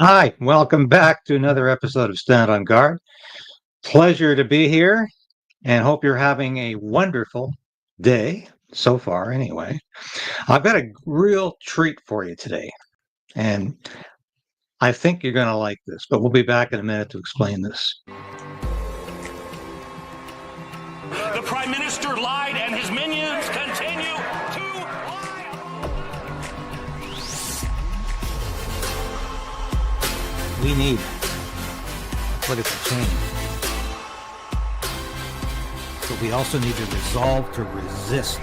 Hi, welcome back to another episode of Stand on Guard. Pleasure to be here and hope you're having a wonderful day so far, anyway. I've got a real treat for you today, and I think you're going to like this, but we'll be back in a minute to explain this. The Prime Minister lied and his minions continue to lie. We need political change, but we also need to resolve to resist.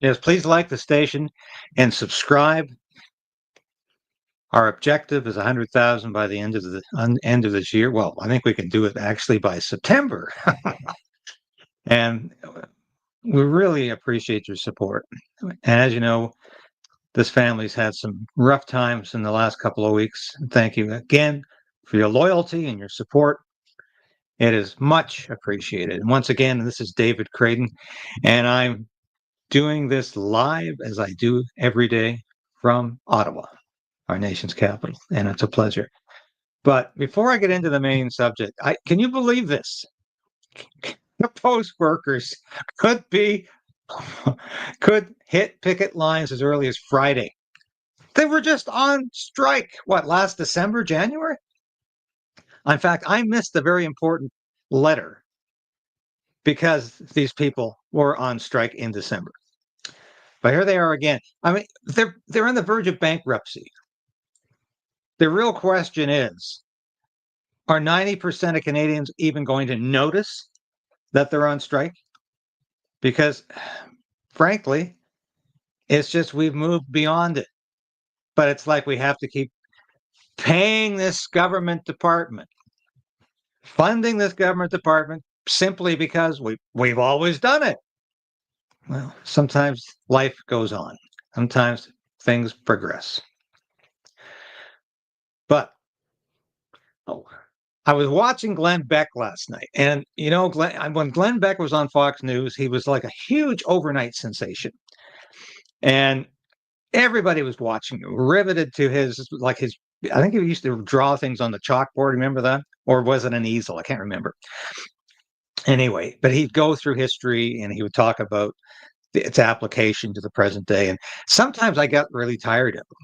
Yes, please like the station and subscribe. Our objective is 100,000 by the end of this year. Well, I think we can do it actually by September. And we really appreciate your support. And as you know, this family's had some rough times in the last couple of weeks. Thank you again for your loyalty and your support. It is much appreciated. And once again, this is David Krayden, and I'm doing this live as I do every day from Ottawa, our nation's capital, and it's a pleasure. But before I get into the main subject, can you believe this? The post workers could hit picket lines as early as Friday. They were just on strike, last December, January? In fact, I missed a very important letter because these people were on strike in December. But here they are again. I mean, they're on the verge of bankruptcy. The real question is, are 90% of Canadians even going to notice that they're on strike? Because, frankly, it's just we've moved beyond it. But it's like we have to keep paying this government department, funding this government department simply because we've always done it. Well, sometimes life goes on. Sometimes things progress. But I was watching Glenn Beck last night, and when Glenn Beck was on Fox News, he was like a huge overnight sensation, and everybody was watching, riveted to his. I think he used to draw things on the chalkboard. Remember that, or was it an easel? I can't remember. Anyway, but he'd go through history and he would talk about its application to the present day, and sometimes I got really tired of him.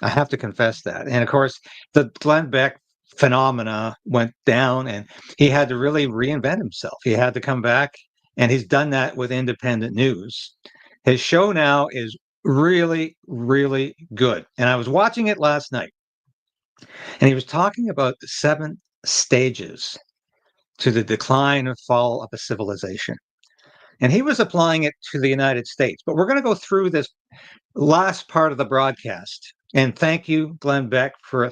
I have to confess that. And of course, the Glenn Beck phenomena went down and he had to really reinvent himself. He had to come back, and he's done that with independent news. His show now is really, really good. And I was watching it last night, and he was talking about the 7 stages to the decline and fall of a civilization. And he was applying it to the United States. But we're going to go through this last part of the broadcast. And thank you, Glenn Beck, for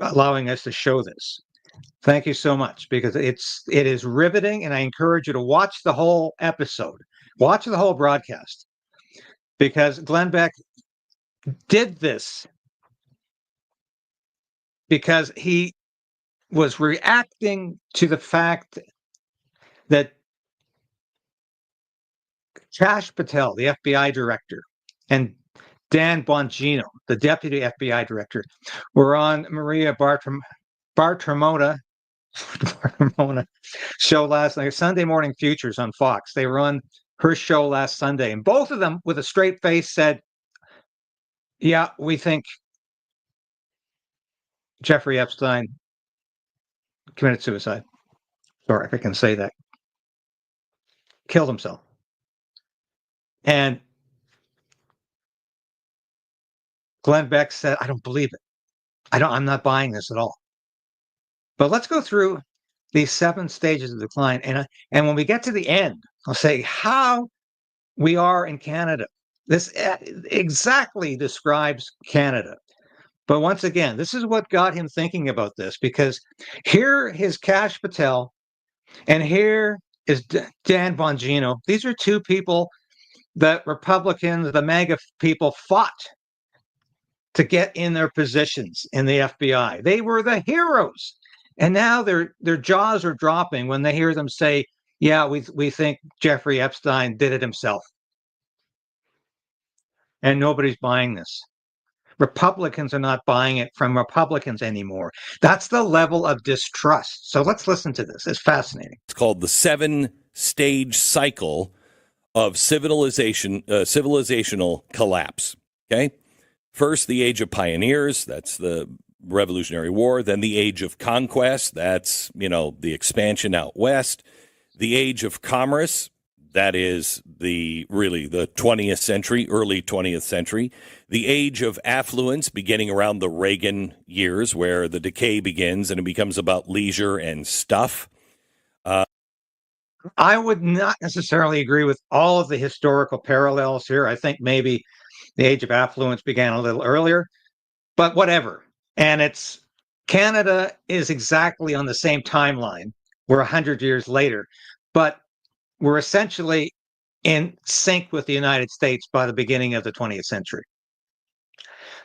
allowing us to show this. Thank you so much, because it is riveting, and I encourage you to watch the whole episode, watch the whole broadcast, because Glenn Beck did this because he was reacting to the fact that Kash Patel, the FBI director, and Dan Bongino, the deputy FBI director, were on Maria Bartiromo show last night, Sunday Morning Futures on Fox. They were on her show last Sunday, and both of them, with a straight face, said, yeah, we think Jeffrey Epstein committed suicide. Sorry if I can say that. Killed himself. And Glenn Beck said, I don't believe it. I'm not buying this at all. But let's go through these 7 stages of decline. And when we get to the end, I'll say how we are in Canada. This exactly describes Canada. But once again, this is what got him thinking about this, because here is Kash Patel, and here is Dan Bongino. These are 2 people that Republicans, the MAGA people, fought to get in their positions in the FBI. They were the heroes. And now their jaws are dropping when they hear them say, yeah, we think Jeffrey Epstein did it himself. And nobody's buying this. Republicans are not buying it from Republicans anymore. That's the level of distrust. So let's listen to this. It's fascinating. It's called the 7-stage cycle of civilizational collapse. Okay. First, the age of pioneers. That's the Revolutionary War. Then the age of conquest. That's, the expansion out west. The age of commerce. That is the 20th century, early 20th century. The age of affluence, beginning around the Reagan years, where the decay begins and it becomes about leisure and stuff. I would not necessarily agree with all of the historical parallels here. I think maybe the age of affluence began a little earlier, but whatever. And Canada is exactly on the same timeline. We're 100 years later, but we're essentially in sync with the United States by the beginning of the 20th century.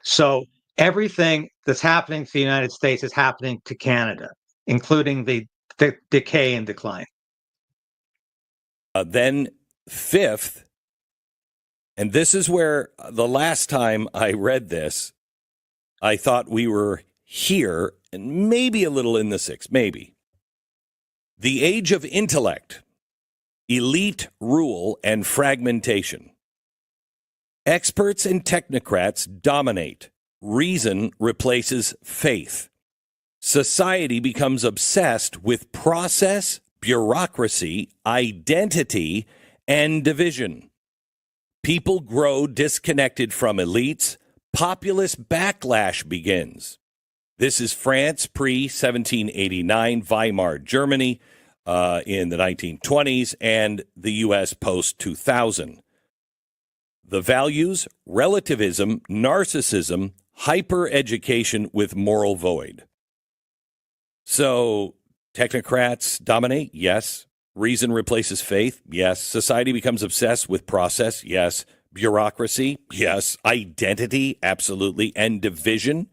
So everything that's happening to the United States is happening to Canada, including the decay and decline. Then fifth, and this is where the last time I read this, I thought we were here and maybe a little in the sixth, maybe. The age of intellect. Elite rule and fragmentation. Experts and technocrats dominate. Reason replaces faith. Society becomes obsessed with process, bureaucracy, identity, and division. People grow disconnected from elites. Populist backlash begins. This is France pre-1789, Weimar Germany, in the 1920s, and the U.S. post-2000. The values, relativism, narcissism, hyper-education with moral void. So, technocrats dominate? Yes. Reason replaces faith? Yes. Society becomes obsessed with process? Yes. Bureaucracy? Yes. Identity? Absolutely. And division?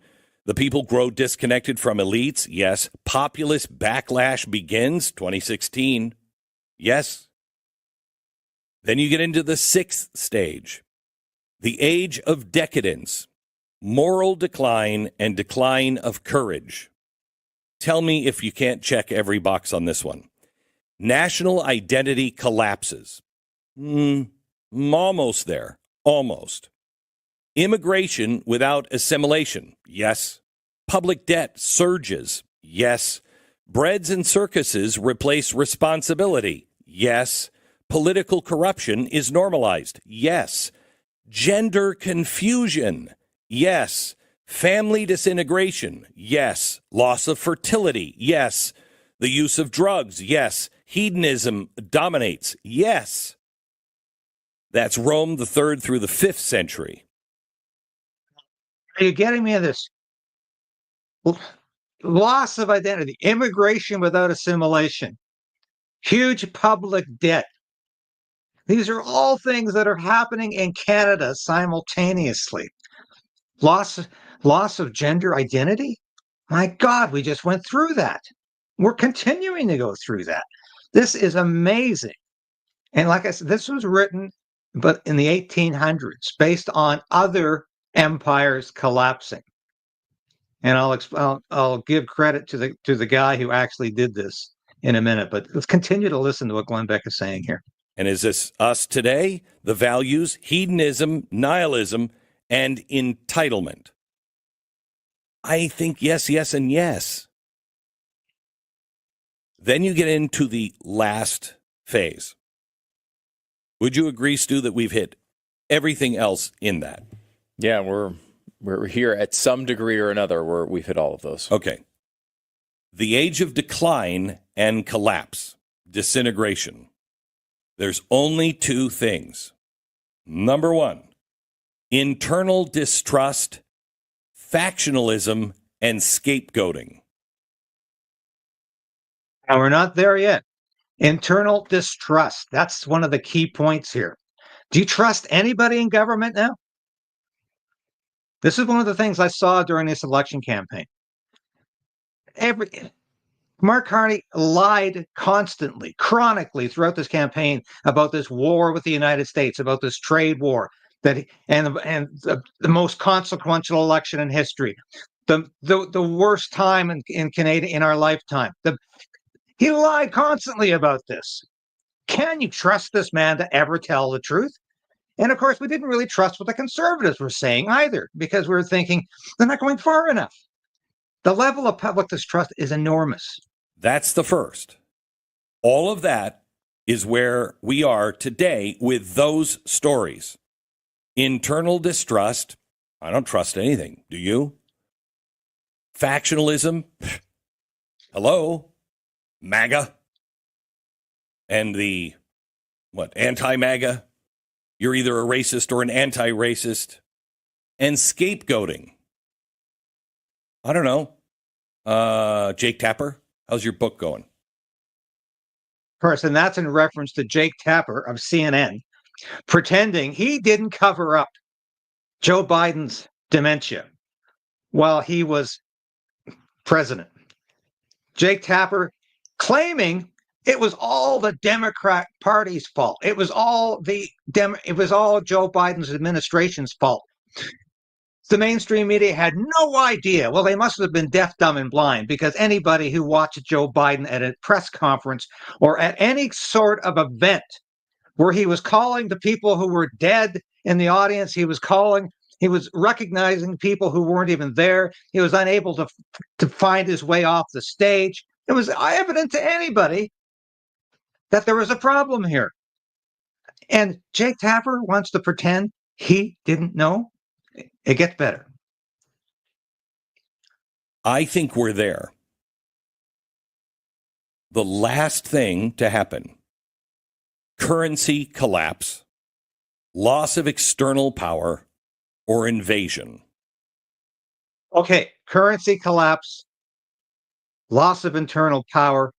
The people grow disconnected from elites? Yes. Populist backlash begins? 2016? Yes. Then you get into the sixth stage, the age of decadence, moral decline, and decline of courage. Tell me if you can't check every box on this one. National identity collapses. Almost there. Almost. Immigration without assimilation. Yes. Public debt surges. Yes. Breads and circuses replace responsibility. Yes. Political corruption is normalized. Yes. Gender confusion. Yes. Family disintegration. Yes. Loss of fertility. Yes. The use of drugs. Yes. Hedonism dominates. Yes. That's Rome the 3rd through the 5th century. Are you getting me in this? Loss of identity, immigration without assimilation, huge public debt. These are all things that are happening in Canada simultaneously. Loss of gender identity? My God, we just went through that. We're continuing to go through that. This is amazing. And like I said, this was written but in the 1800s based on other empires collapsing. And I'll give credit to the guy who actually did this in a minute. But let's continue to listen to what Glenn Beck is saying here. And is this us today? The values, hedonism, nihilism, and entitlement. I think yes, yes, and yes. Then you get into the last phase. Would you agree, Stu, that we've hit everything else in that? Yeah, we're here at some degree or another where we've hit all of those. Okay. The age of decline and collapse, disintegration. There's only two things. Number one, internal distrust, factionalism, and scapegoating. Now, we're not there yet. Internal distrust. That's one of the key points here. Do you trust anybody in government now? This is one of the things I saw during this election campaign. Mark Carney lied constantly, chronically throughout this campaign about this war with the United States, about this trade war, and the most consequential election in history, the worst time in Canada in our lifetime. He lied constantly about this. Can you trust this man to ever tell the truth? And of course, we didn't really trust what the Conservatives were saying either, because we were thinking they're not going far enough. The level of public distrust is enormous. That's the first. All of that is where we are today with those stories. Internal distrust. I don't trust anything. Do you? Factionalism. Hello? MAGA. And the, anti-MAGA. You're either a racist or an anti-racist. And scapegoating. I don't know. Jake Tapper, how's your book going? Of course, and that's in reference to Jake Tapper of CNN, pretending he didn't cover up Joe Biden's dementia while he was president. Jake Tapper claiming it was all the Democrat Party's fault. It was all Joe Biden's administration's fault. The mainstream media had no idea. Well, they must have been deaf, dumb, and blind, because anybody who watched Joe Biden at a press conference or at any sort of event where he was calling the people who were dead in the audience, he was recognizing people who weren't even there. He was unable to find his way off the stage. It was evident to anybody that there was a problem here. And Jake Tapper wants to pretend he didn't know. It gets better. I think we're there. The last thing to happen, currency collapse, loss of external power, or invasion. Okay, currency collapse, loss of internal power,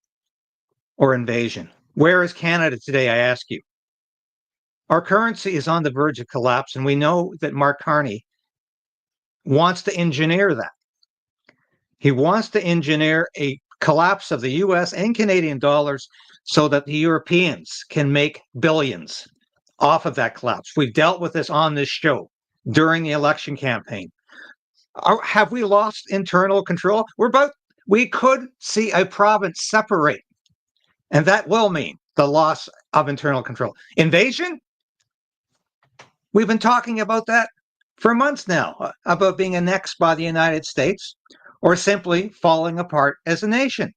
or invasion. Where is Canada today, I ask you? Our currency is on the verge of collapse, and we know that Mark Carney wants to engineer that. He wants to engineer a collapse of the US and Canadian dollars so that the Europeans can make billions off of that collapse. We've dealt with this on this show during the election campaign. Have we lost internal control? We could see a province separate, and that will mean the loss of internal control. Invasion? We've been talking about that for months now, about being annexed by the United States or simply falling apart as a nation.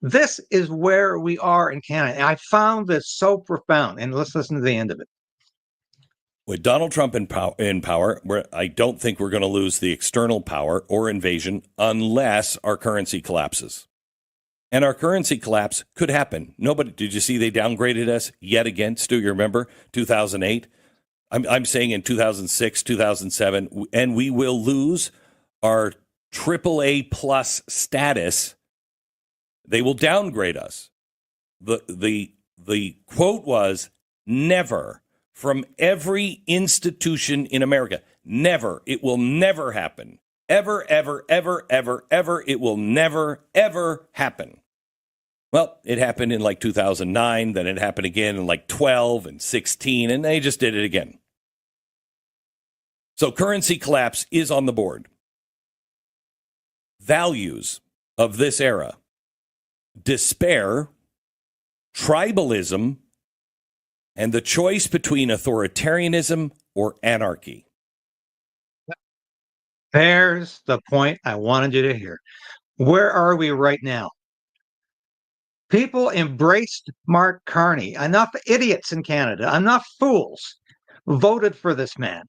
This is where we are in Canada. And I found this so profound. And let's listen to the end of it. With Donald Trump in power, I don't think we're going to lose the external power or invasion unless our currency collapses. And our currency collapse could happen. Did you see they downgraded us yet again? Stu, you remember 2008? I'm saying in 2006, 2007, and we will lose our AAA plus status. They will downgrade us. The quote was, never, from every institution in America. Never. It will never happen. Ever, ever, ever, ever, ever. It will never, ever happen. Well, it happened in like 2009. Then it happened again in like 12 and 16. And they just did it again. So currency collapse is on the board. Values of this era: despair, tribalism, and the choice between authoritarianism or anarchy. There's the point I wanted you to hear. Where are we right now? People embraced Mark Carney. Enough idiots in Canada, enough fools voted for this man,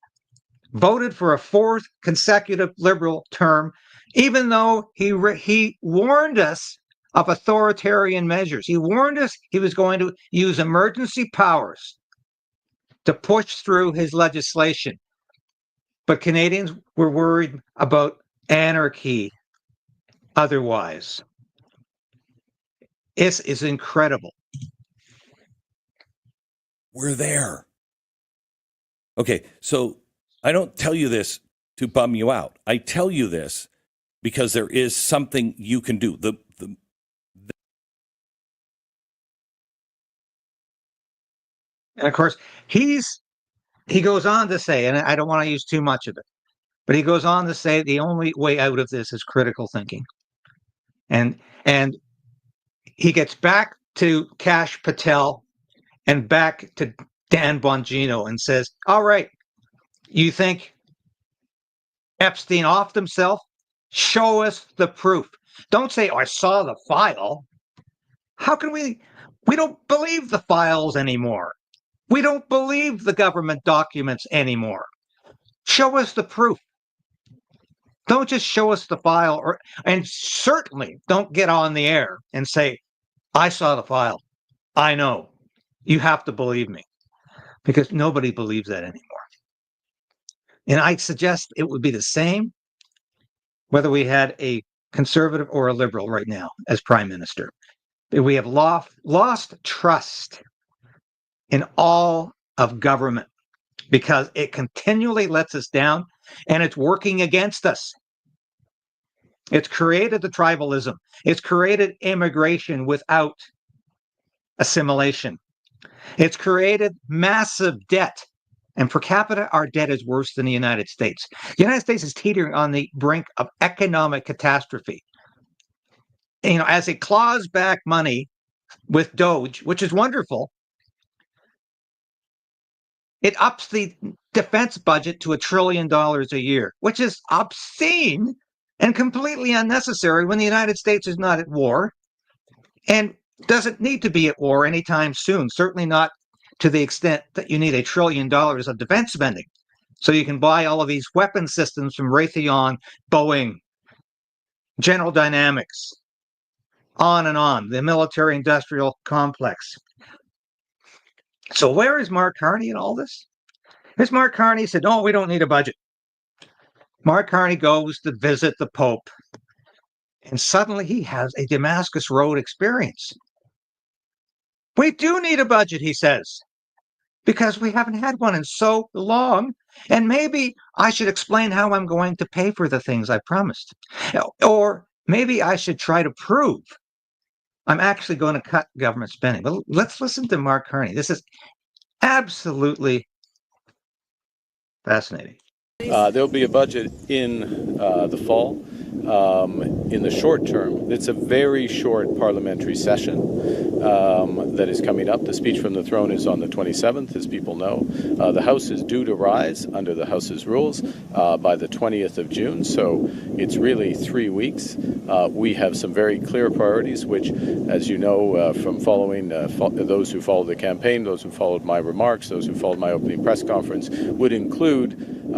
voted for a fourth consecutive Liberal term, even though he warned us of authoritarian measures. He warned us he was going to use emergency powers to push through his legislation. But Canadians were worried about anarchy otherwise. This is incredible. We're there. Okay, so I don't tell you this to bum you out. I tell you this because there is something you can do. And of course, he goes on to say, and I don't want to use too much of it, but he goes on to say the only way out of this is critical thinking. And he gets back to Kash Patel and back to Dan Bongino and says, all right, you think Epstein offed himself? Show us the proof. Don't say, oh, I saw the file. How can we don't believe the files anymore. We don't believe the government documents anymore. Show us the proof. Don't just show us the file, and certainly don't get on the air and say, I saw the file. I know. You have to believe me, because nobody believes that anymore. And I suggest it would be the same whether we had a conservative or a liberal right now as prime minister. We have lost trust in all of government because it continually lets us down and it's working against us. It's created the tribalism. It's created immigration without assimilation. It's created massive debt. And per capita, our debt is worse than the United States. The United States is teetering on the brink of economic catastrophe. You know, as it claws back money with Doge, which is wonderful, it ups the defense budget to $1 trillion a year, which is obscene and completely unnecessary when the United States is not at war and doesn't need to be at war anytime soon, certainly not to the extent that you need $1 trillion of defense spending. So you can buy all of these weapon systems from Raytheon, Boeing, General Dynamics, on and on, the military industrial complex. So where is Mark Carney in all this? Here's Mark Carney said, no, we don't need a budget. Mark Carney goes to visit the Pope, and suddenly he has a Damascus Road experience. We do need a budget, he says, because we haven't had one in so long. And maybe I should explain how I'm going to pay for the things I promised. Or maybe I should try to prove I'm actually going to cut government spending. But let's listen to Mark Carney. This is absolutely fascinating. There'll be a budget in the fall. In the short term, it's a very short parliamentary session that is coming up. The speech from the throne is on the 27th, as people know. The House is due to rise under the House's rules by the 20th of June, so it's really 3 weeks. We have some very clear priorities, which, as you know from following those who followed the campaign, those who followed my remarks, those who followed my opening press conference, would include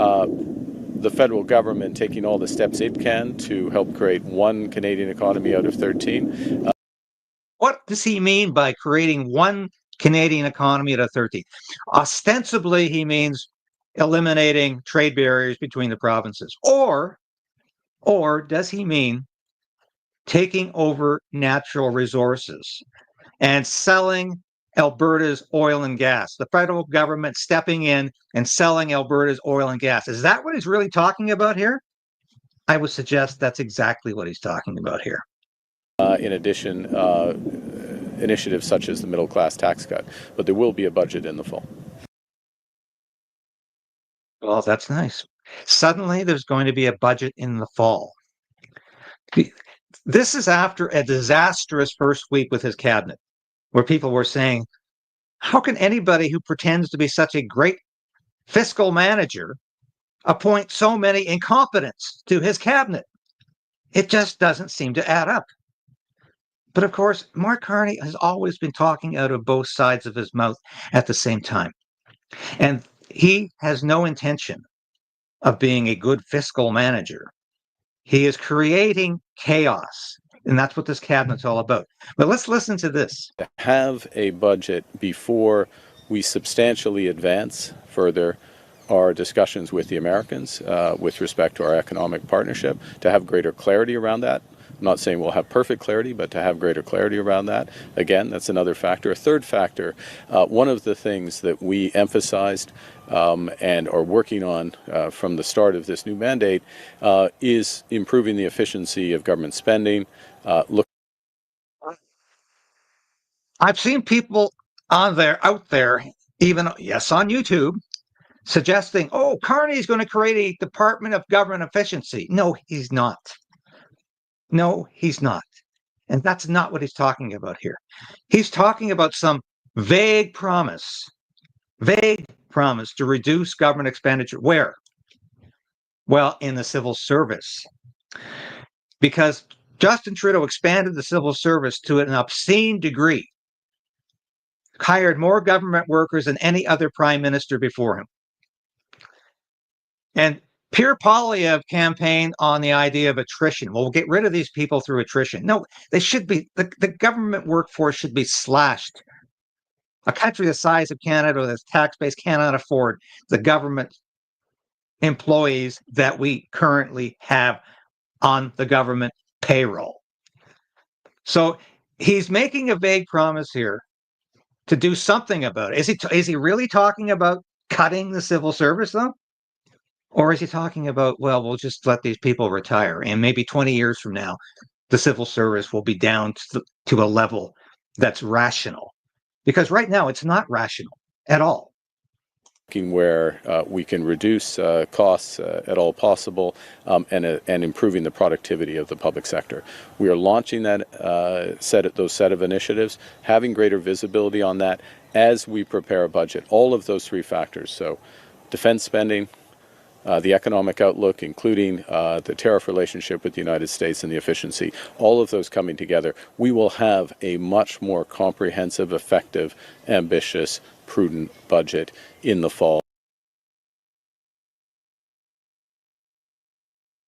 the federal government taking all the steps it can to help create one Canadian economy out of 13. What does he mean by creating one Canadian economy out of 13? Ostensibly, he means eliminating trade barriers between the provinces. Or does he mean taking over natural resources and selling Alberta's oil and gas, the federal government stepping in and selling Alberta's oil and gas? Is that what he's really talking about here? I would suggest that's exactly what he's talking about here. In addition, initiatives such as the middle class tax cut, but there will be a budget in the fall. Well, that's nice. Suddenly there's going to be a budget in the fall. This is after a disastrous first week with his cabinet, where people were saying, how can anybody who pretends to be such a great fiscal manager appoint so many incompetents to his cabinet? It just doesn't seem to add up. But of course, Mark Carney has always been talking out of both sides of his mouth at the same time. And he has no intention of being a good fiscal manager. He is creating chaos. And that's what this cabinet's all about. But let's listen to this. To have a budget before we substantially advance further our discussions with the Americans with respect to our economic partnership, to have greater clarity around that. I'm not saying we'll have perfect clarity, but to have greater clarity around that. Again, that's another factor. A third factor, one of the things that we emphasized and are working on from the start of this new mandate is improving the efficiency of government spending. I've seen people out there even, yes, on YouTube, suggesting, oh, Carney is going to create a Department of Government Efficiency. No, he's not. No, he's not. And that's not what he's talking about here. He's talking about some vague promise to reduce government expenditure. Where? Well, in the civil service. Because Justin Trudeau expanded the civil service to an obscene degree, hired more government workers than any other prime minister before him. And Pierre Poilievre campaigned on the idea of attrition. Well, we'll get rid of these people through attrition. No, they should be, the government workforce should be slashed. A country the size of Canada with its tax base cannot afford the government employees that we currently have on the government payroll. So he's making a vague promise here to do something about it. Is he really talking about cutting the civil service, though? Or is he talking about, well, we'll just let these people retire, and maybe 20 years from now, the civil service will be down to a level that's rational? Because right now, it's not rational at all. Where we can reduce costs at all possible and improving the productivity of the public sector. We are launching that set of initiatives, having greater visibility on that as we prepare a budget. All of those three factors. So defense spending, the economic outlook, including the tariff relationship with the United States and the efficiency, all of those coming together, we will have a much more comprehensive, effective, ambitious, prudent budget in the fall.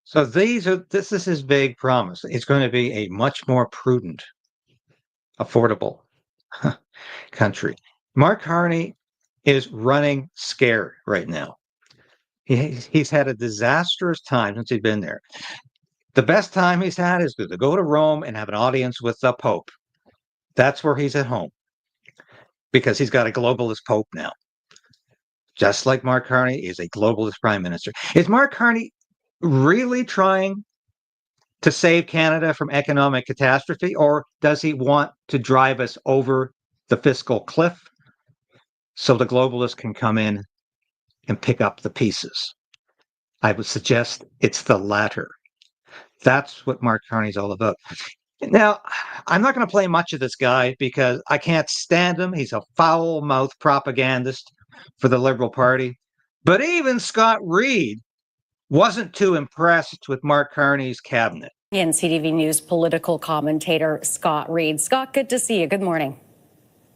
So this is his big promise. It's going to be a much more prudent, affordable country. Mark Carney is running scared right now. He's had a disastrous time since he's been there. The best time he's had is to go to Rome and have an audience with the Pope. That's where he's at home, because he's got a globalist Pope now. Just like Mark Carney is a globalist prime minister. Is Mark Carney really trying to save Canada from economic catastrophe, or does he want to drive us over the fiscal cliff so the globalists can come in and pick up the pieces? I would suggest it's the latter. That's what Mark Carney's all about. Now, I'm not going to play much of this guy because I can't stand him. He's a foul-mouthed propagandist for the Liberal Party. But even Scott Reid wasn't too impressed with Mark Carney's cabinet. In CTV News political commentator Scott Reid. Scott, good to see you. Good morning.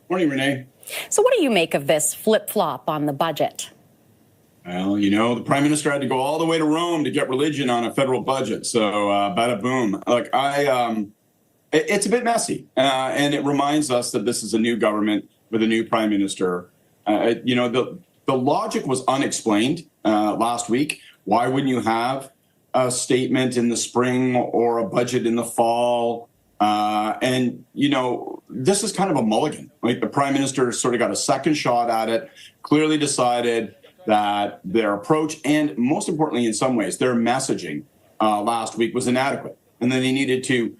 Morning, Renee. So what do you make of this flip-flop on the budget? Well, the Prime Minister had to go all the way to Rome to get religion on a federal budget. So bada boom. Look, it's a bit messy. And it reminds us that this is a new government with a new Prime Minister. The logic was unexplained last week. Why wouldn't you have a statement in the spring or a budget in the fall? This is kind of a mulligan. Like, the Prime Minister sort of got a second shot at it, clearly decided that their approach and, most importantly, in some ways, their messaging last week was inadequate. And then they needed to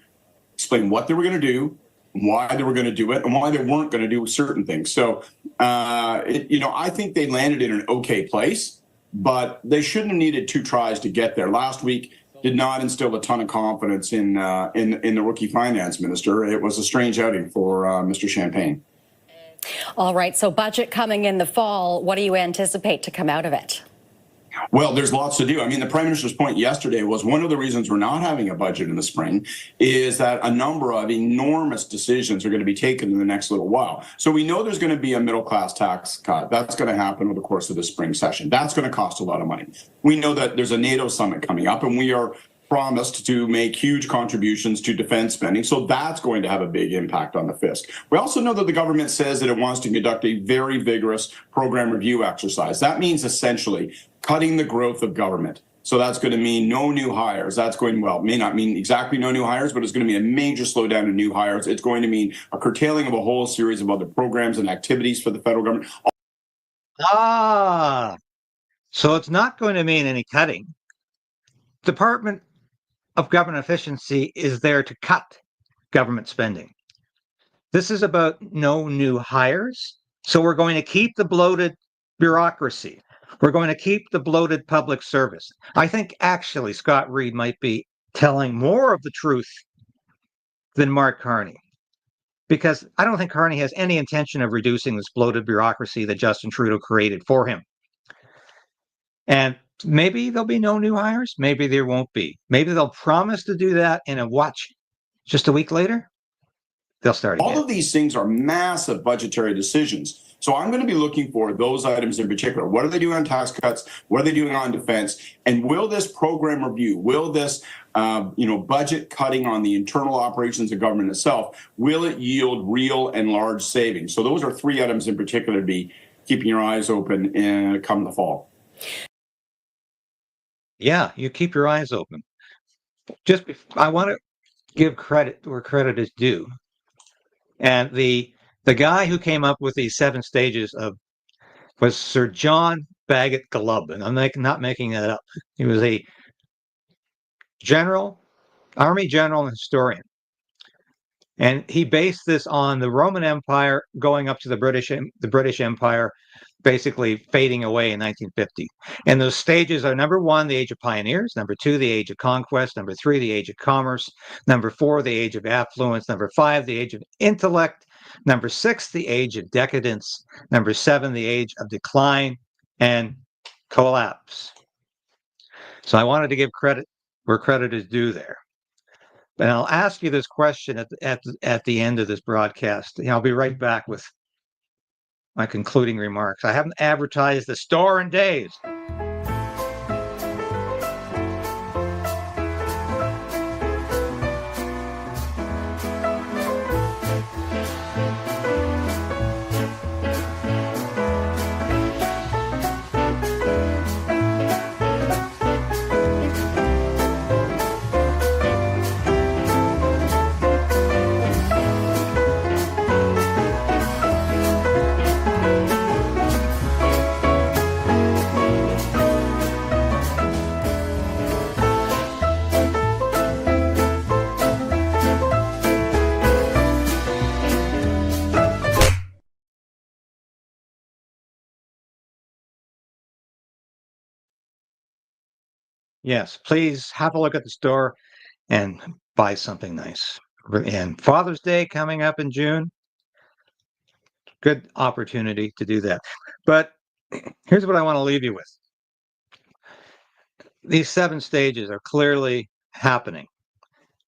explain what they were going to do, why they were going to do it, and why they weren't going to do certain things. So, I think they landed in an okay place, but they shouldn't have needed 2 tries to get there. Last week did not instill a ton of confidence in the rookie finance minister. It was a strange outing for Mr. Champagne. All right, so budget coming in the fall. What do you anticipate to come out of it? Well, there's lots to do. I mean, the Prime Minister's point yesterday was one of the reasons we're not having a budget in the spring is that a number of enormous decisions are going to be taken in the next little while. So we know there's going to be a middle-class tax cut. That's going to happen over the course of the spring session. That's going to cost a lot of money. We know that there's a NATO summit coming up, and we are promised to make huge contributions to defense spending. So that's going to have a big impact on the fisc. We also know that the government says that it wants to conduct a very vigorous program review exercise. That means essentially cutting the growth of government. So that's going to mean no new hires. That's going, well, may not mean exactly no new hires, but it's going to be a major slowdown in new hires. It's going to mean a curtailing of a whole series of other programs and activities for the federal government. So it's not going to mean any cutting. Department of Government Efficiency is there to cut government spending. This is about no new hires. So we're going to keep the bloated bureaucracy. We're going to keep the bloated public service. I think actually Scott Reid might be telling more of the truth than Mark Carney, because I don't think Carney has any intention of reducing this bloated bureaucracy that Justin Trudeau created for him. And maybe there'll be no new hires. Maybe there won't be. Maybe they'll promise to do that, and a watch just a week later, they'll start again. All of these things are massive budgetary decisions. So I'm going to be looking for those items in particular. What are they doing on tax cuts? What are they doing on defense? And will this program review, will this budget cutting on the internal operations of government itself, will it yield real and large savings? So those are three items in particular to be keeping your eyes open come the fall. Yeah, you keep your eyes open. I want to give credit where credit is due. And the guy who came up with these 7 stages was Sir John Bagot Glubb, and I'm not making that up. He was a army general and historian. And he based this on the Roman Empire going up to the British Empire, basically fading away in 1950. And those stages are: number 1, the age of pioneers; number 2, the age of conquest; number 3, the age of commerce; number 4, the age of affluence; number 5, the age of intellect; number 6, the age of decadence; number 7, the age of decline and collapse. So I wanted to give credit where credit is due there. And I'll ask you this question at the end of this broadcast. I'll be right back with my concluding remarks. I haven't advertised the store in days. Yes, please have a look at the store and buy something nice. And Father's Day coming up in June. Good opportunity to do that. But here's what I want to leave you with. These 7 stages are clearly happening,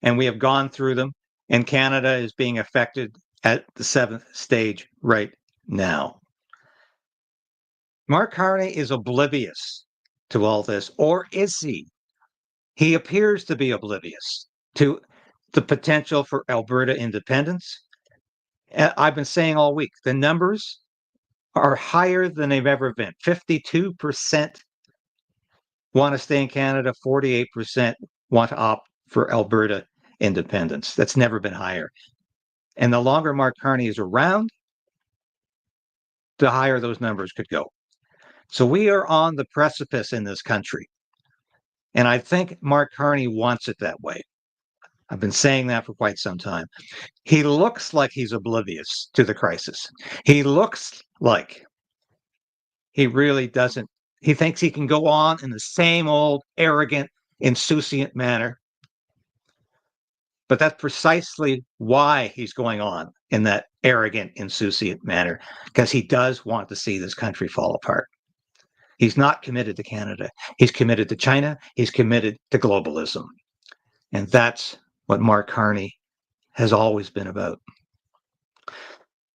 and we have gone through them, and Canada is being affected at the 7th stage right now. Mark Carney is oblivious to all this, or is he? He appears to be oblivious to the potential for Alberta independence. I've been saying all week, the numbers are higher than they've ever been. 52% want to stay in Canada, 48% want to opt for Alberta independence. That's never been higher. And the longer Mark Carney is around, the higher those numbers could go. So we are on the precipice in this country. And I think Mark Carney wants it that way. I've been saying that for quite some time. He looks like he's oblivious to the crisis. He looks like he really doesn't. He thinks he can go on in the same old arrogant, insouciant manner. But that's precisely why he's going on in that arrogant, insouciant manner, because he does want to see this country fall apart. He's not committed to Canada. He's committed to China. He's committed to globalism. And that's what Mark Carney has always been about.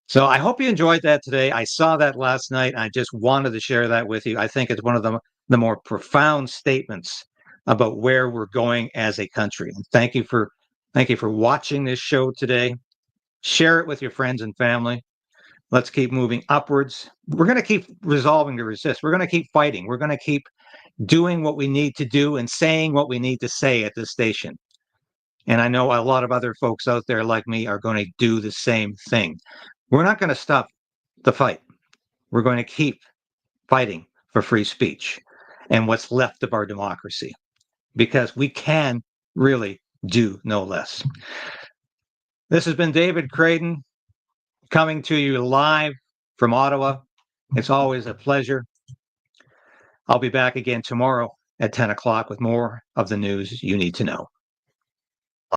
So I hope you enjoyed that today. I saw that last night. I just wanted to share that with you. I think it's one of the more profound statements about where we're going as a country. And thank you for watching this show today. Share it with your friends and family. Let's keep moving upwards. We're going to keep resolving to resist. We're going to keep fighting. We're going to keep doing what we need to do and saying what we need to say at this station. And I know a lot of other folks out there like me are going to do the same thing. We're not going to stop the fight. We're going to keep fighting for free speech and what's left of our democracy, because we can really do no less. This has been David Krayden, coming to you live from Ottawa. It's always a pleasure. I'll be back again tomorrow at 10 o'clock with more of the news you need to know.